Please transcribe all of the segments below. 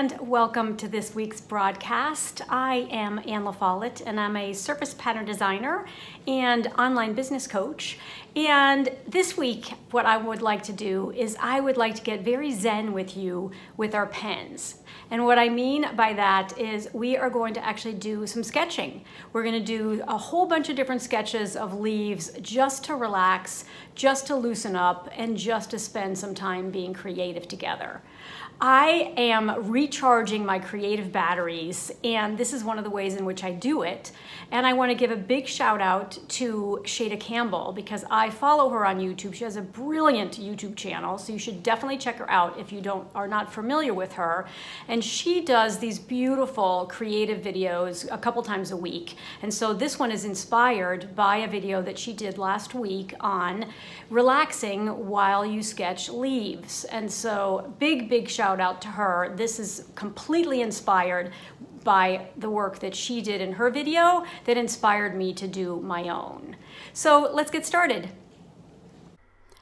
and welcome to this week's broadcast. I am Ann LaFollette, and I'm a surface pattern designer and online business coach. And this week, what I would like to do is I would like to get very zen with you with our pens. And what I mean by that is we are going to actually do some sketching. We're going to do a whole bunch of different sketches of leaves just to relax, just to loosen up, and just to spend some time being creative together. I am recharging my creative batteries, and this is one of the ways in which I do it. And I want to give a big shout out to Shada Campbell because I follow her on YouTube. She has a brilliant YouTube channel, so you should definitely check her out if you are not familiar with her. And she does these beautiful creative videos a couple times a week. And so this one is inspired by a video that she did last week on relaxing while you sketch leaves. And so big shout out to her. This is completely inspired by the work that she did in her video that inspired me to do my own. So let's get started.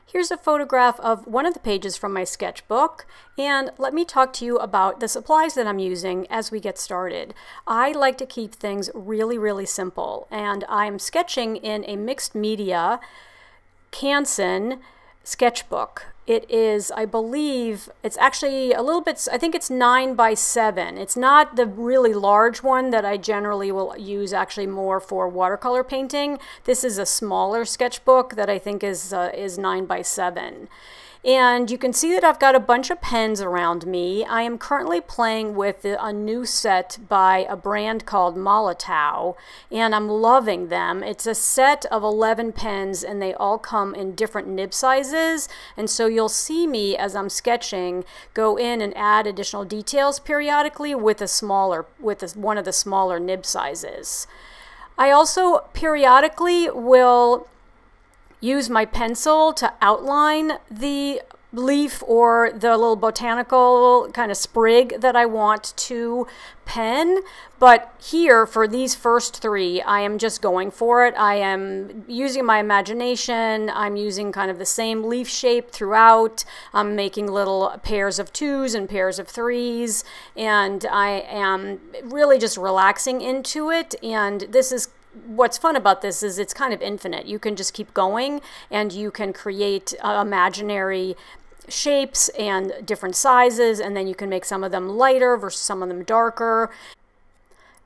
Here's a photograph of one of the pages from my sketchbook, and let me talk to you about the supplies that I'm using as we get started. I like to keep things really simple, and I'm sketching in a mixed media Canson sketchbook. It is, I believe, it's actually a little bit, I think it's 9 by 7. It's not the really large one that I generally will use actually more for watercolor painting. This is a smaller sketchbook that I think is 9 by 7. And you can see that I've got a bunch of pens around me. I am currently playing with a new set by a brand called Molotow, and I'm loving them. It's a set of 11 pens, and they all come in different nib sizes. And so you'll see me, as I'm sketching, go in and add additional details periodically with one of the smaller nib sizes. I also periodically will use my pencil to outline the leaf or the little botanical kind of sprig that I want to pen. But here, for these first three, I am just going for it. I am using my imagination. I'm using kind of the same leaf shape throughout. I'm making little pairs of 2s and pairs of 3s, and I am really just relaxing into it. And this is what's fun about this is it's kind of infinite. You can just keep going, and you can create imaginary shapes and different sizes, and then you can make some of them lighter versus some of them darker.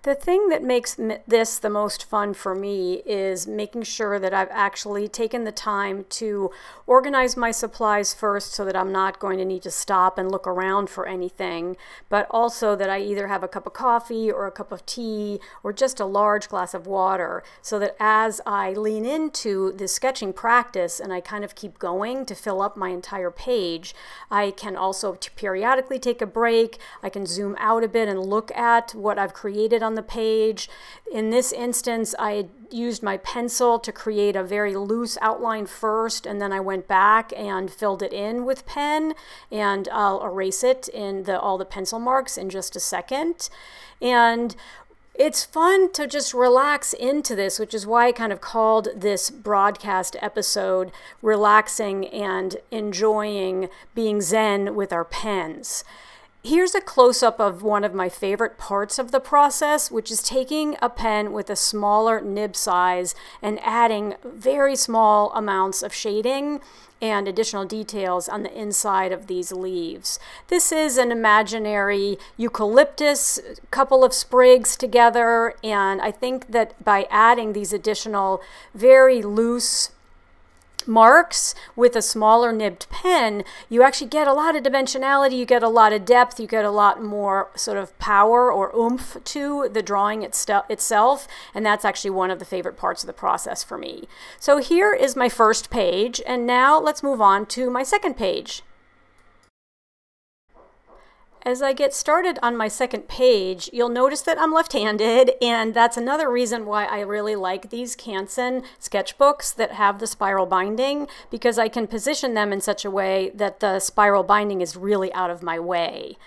The thing that makes this the most fun for me is making sure that I've actually taken the time to organize my supplies first so that I'm not going to need to stop and look around for anything, but also that I either have a cup of coffee or a cup of tea or just a large glass of water, so that as I lean into the sketching practice and I kind of keep going to fill up my entire page, I can also periodically take a break. I can zoom out a bit and look at what I've created on the page. In this instance, I used my pencil to create a very loose outline first, and then I went back and filled it in with pen, and I'll erase it in all the pencil marks in just a second. And it's fun to just relax into this, which is why I kind of called this broadcast episode Relaxing and Enjoying Being Zen with Our Pens. Here's a close-up of one of my favorite parts of the process, which is taking a pen with a smaller nib size and adding very small amounts of shading and additional details on the inside of these leaves. This is an imaginary eucalyptus, couple of sprigs together, and I think that by adding these additional very loose marks with a smaller nibbed pen, you actually get a lot of dimensionality, you get a lot of depth, you get a lot more sort of power or oomph to the drawing itself, and that's actually one of the favorite parts of the process for me. So here is my first page, and now let's move on to my second page. As I get started on my second page, you'll notice that I'm left-handed, and that's another reason why I really like these Canson sketchbooks that have the spiral binding, because I can position them in such a way that the spiral binding is really out of my way.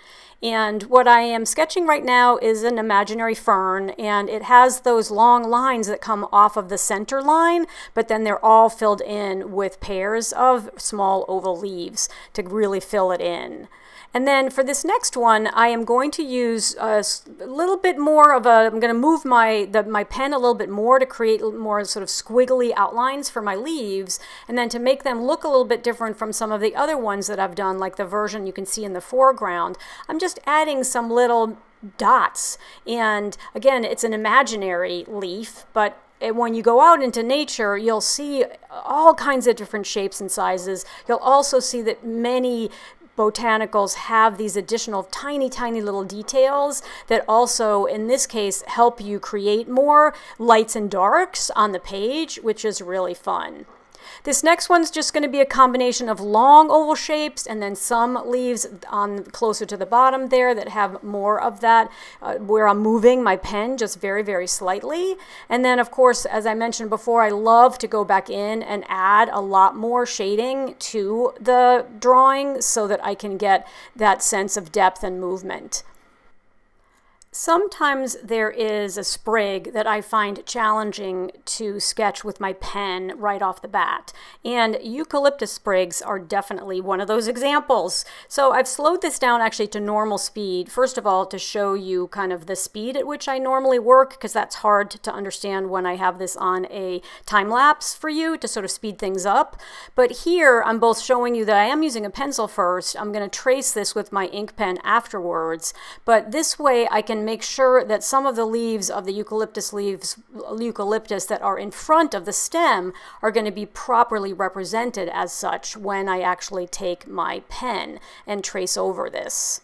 And what I am sketching right now is an imaginary fern, and it has those long lines that come off of the center line, but then they're all filled in with pairs of small oval leaves to really fill it in. And then for this next one, I am going to use a little bit more of a, I'm going to move my pen a little bit more to create more sort of squiggly outlines for my leaves, and then to make them look a little bit different from some of the other ones that I've done, like the version you can see in the foreground. I'm just adding some little dots, and again, it's an imaginary leaf, but when you go out into nature, you'll see all kinds of different shapes and sizes. You'll also see that many botanicals have these additional tiny, tiny little details that also, in this case, help you create more lights and darks on the page, which is really fun. This next one's just going to be a combination of long oval shapes and then some leaves on closer to the bottom there that have more of that where I'm moving my pen just very, very slightly. And then, of course, as I mentioned before, I love to go back in and add a lot more shading to the drawing so that I can get that sense of depth and movement. Sometimes there is a sprig that I find challenging to sketch with my pen right off the bat, and eucalyptus sprigs are definitely one of those examples. So I've slowed this down actually to normal speed, first of all to show you kind of the speed at which I normally work, because that's hard to understand when I have this on a time lapse for you to sort of speed things up. But here I'm both showing you that I am using a pencil first. I'm going to trace this with my ink pen afterwards, but this way I can make sure that some of the leaves of the eucalyptus that are in front of the stem are going to be properly represented as such when I actually take my pen and trace over this.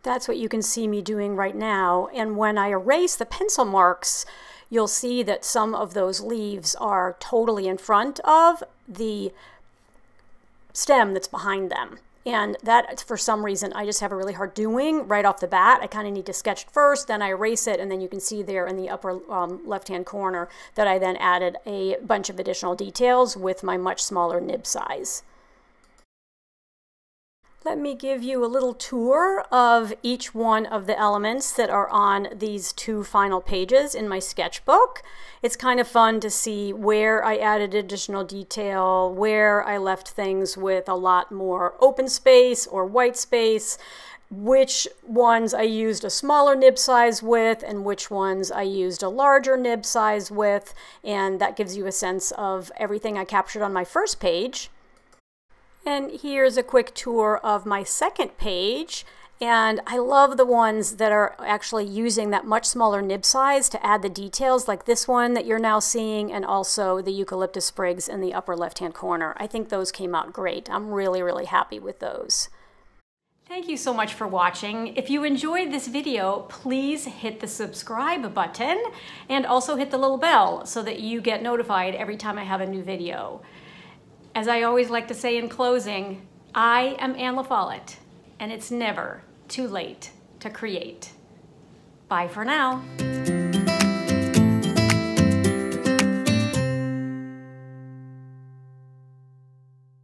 That's what you can see me doing right now, and when I erase the pencil marks, you'll see that some of those leaves are totally in front of the stem that's behind them. And that, for some reason, I just have a really hard doing right off the bat. I kind of need to sketch it first, then I erase it, and then you can see there in the upper left-hand corner that I then added a bunch of additional details with my much smaller nib size. Let me give you a little tour of each one of the elements that are on these two final pages in my sketchbook. It's kind of fun to see where I added additional detail, where I left things with a lot more open space or white space, which ones I used a smaller nib size with, and which ones I used a larger nib size with, and that gives you a sense of everything I captured on my first page. And here's a quick tour of my second page, and I love the ones that are actually using that much smaller nib size to add the details, like this one that you're now seeing, and also the eucalyptus sprigs in the upper left-hand corner. I think those came out great. I'm really, really happy with those. Thank you so much for watching. If you enjoyed this video, please hit the subscribe button and also hit the little bell so that you get notified every time I have a new video. As I always like to say in closing, I am Ann LaFollette, and it's never too late to create. Bye for now.